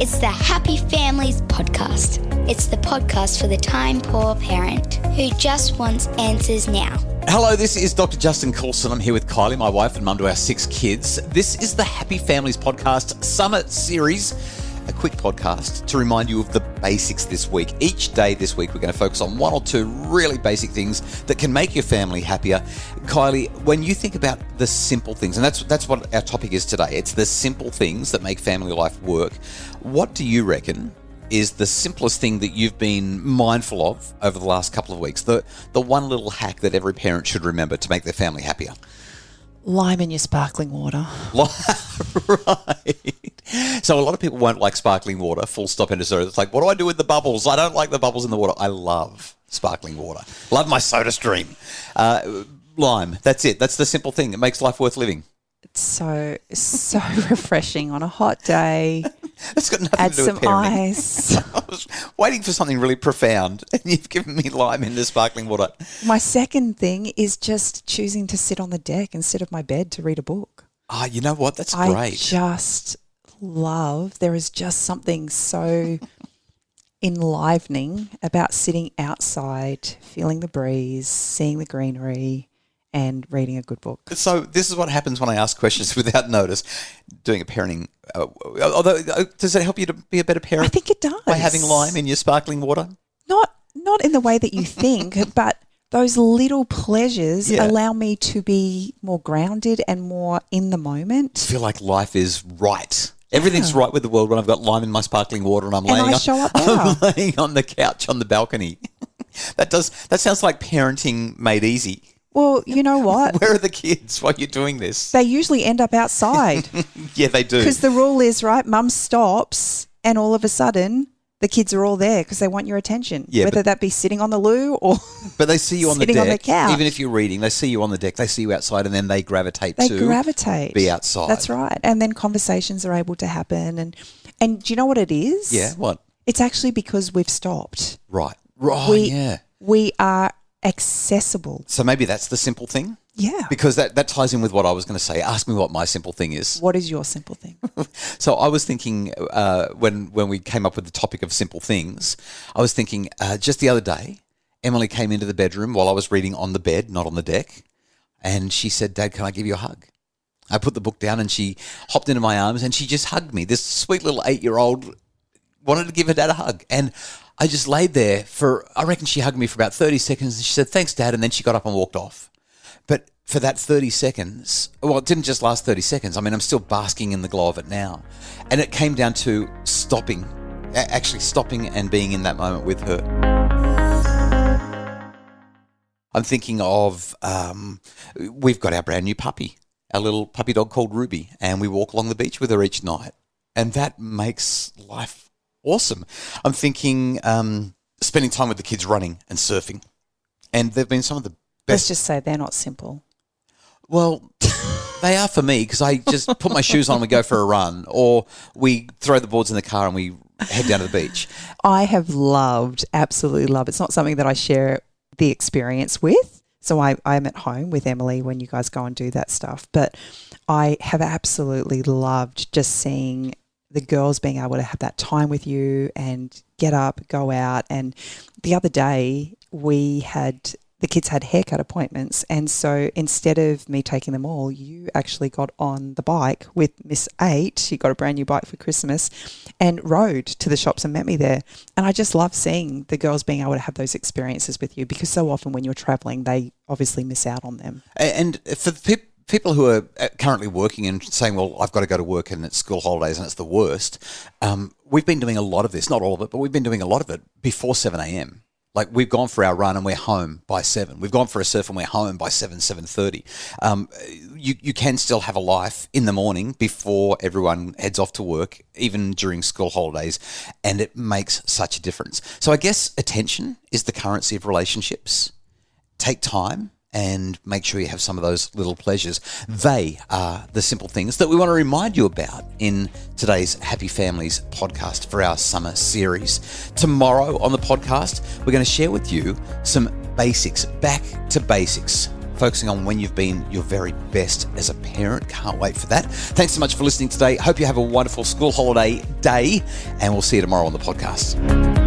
It's the Happy Families Podcast. It's the podcast for the time-poor parent who just wants answers now. Hello, this is Dr. Justin Coulson. I'm here with Kylie, my wife and mum to our 6 kids. This is the Happy Families Podcast Summer Series, a quick podcast to remind you of the basics this week. Each day this week, we're going to focus on 1 or 2 really basic things that can make your family happier. Kylie, when you think about the simple things, and that's what our topic is today, it's the simple things that make family life work. What do you reckon is the simplest thing that you've been mindful of over the last couple of weeks? The one little hack that every parent should remember to make their family happier? Lime in your sparkling water. Right. So a lot of people won't like sparkling water, full stop, end of story. It's like, what do I do with the bubbles? I don't like the bubbles in the water. I love sparkling water. Love my soda stream. Lime, that's it. That's the simple thing. It makes life worth living. It's so refreshing on a hot day. It's got nothing Add to do with some parenting. ice. I was waiting for something really profound, and you've given me lime in the sparkling water. My second thing is just choosing to sit on the deck instead of my bed to read a book. Ah, you know what? That's I great. just love, there is just something so enlivening about sitting outside, feeling the breeze, seeing the greenery, and reading a good book. So this is what happens when I ask questions without notice. Doing a parenting, although does it help you to be a better parent? I think it does. By having lime in your sparkling water? Not in the way that you think, but those little pleasures Yeah. allow me to be more grounded and more in the I moment. feel like life is right. Everything's right with the world when I've got lime in my sparkling water and I'm show up better. I'm laying on the couch on the balcony. That sounds like parenting made easy. Well, you know what? Where are the kids while you're doing this? They usually end up outside Yeah, they do. because the rule is, right, mum stops and all of a sudden the kids are all there because they want your attention, Yeah, whether that be sitting on the loo or But they see you on the sitting deck. on the couch. Even if you're reading, they see you on the deck, they see you outside, and then they gravitate they to gravitate. be outside. That's right. And then conversations are able to happen. And do you know what it is? Yeah, what? It's actually because we've stopped. Right. Yeah. We are accessible. So maybe that's the simple thing? Yeah. Because that ties in with what I was going to say. Ask me what my simple thing is. What is your simple thing? So I was thinking when we came up with the topic of simple things, I was thinking just the other day, Emily came into the bedroom while I was reading on the bed, not on the deck, and she said, "Dad, can I give you a hug?" I put the book down and she hopped into my arms and she just hugged me. This sweet little 8-year-old wanted to give her dad a hug. And I just laid there I reckon she hugged me for about 30 seconds and she said, "Thanks, Dad," and then she got up and walked off. But for that 30 seconds, well, it didn't just last 30 seconds. I mean, I'm still basking in the glow of it now. And it came down to actually stopping and being in that moment with her. I'm thinking of, we've got our brand new puppy, our little puppy dog called Ruby, and we walk along the beach with her each night. And that makes life awesome. I'm thinking spending time with the kids running and surfing. And they've been some of the Let's best. just say they're not simple. Well, they are for me because I just put my shoes on and we go for a run, or we throw the boards in the car and we head down to the beach. I have absolutely loved. It's not something that I share the experience with. So I'm at home with Emily when you guys go and do that stuff. But I have absolutely loved just seeing the girls being able to have that time with you and get up, go out. And the other day the kids had haircut appointments, and so instead of me taking them all, you actually got on the bike with Miss 8. She got a brand new bike for Christmas and rode to the shops and met me there. And I just love seeing the girls being able to have those experiences with you, because so often when you're traveling, they obviously miss out on them. And for the people who are currently working and saying, well, I've got to go to work and it's school holidays and it's the worst, we've been doing a lot of this, not all of it, but we've been doing a lot of it before 7 a.m. Like, we've gone for our run and we're home by 7. We've gone for a surf and we're home by 7:30. You can still have a life in the morning before everyone heads off to work, even during school holidays, and it makes such a difference. So I guess attention is the currency of relationships. Take time and make sure you have some of those little pleasures. They are the simple things that we want to remind you about in today's Happy Families podcast for our summer series. Tomorrow on the podcast, we're going to share with you some basics, back to basics focusing on when you've been your very best as a parent. Can't wait for that. Thanks so much for listening today. Hope you have a wonderful school holiday day, and we'll see you tomorrow on the podcast.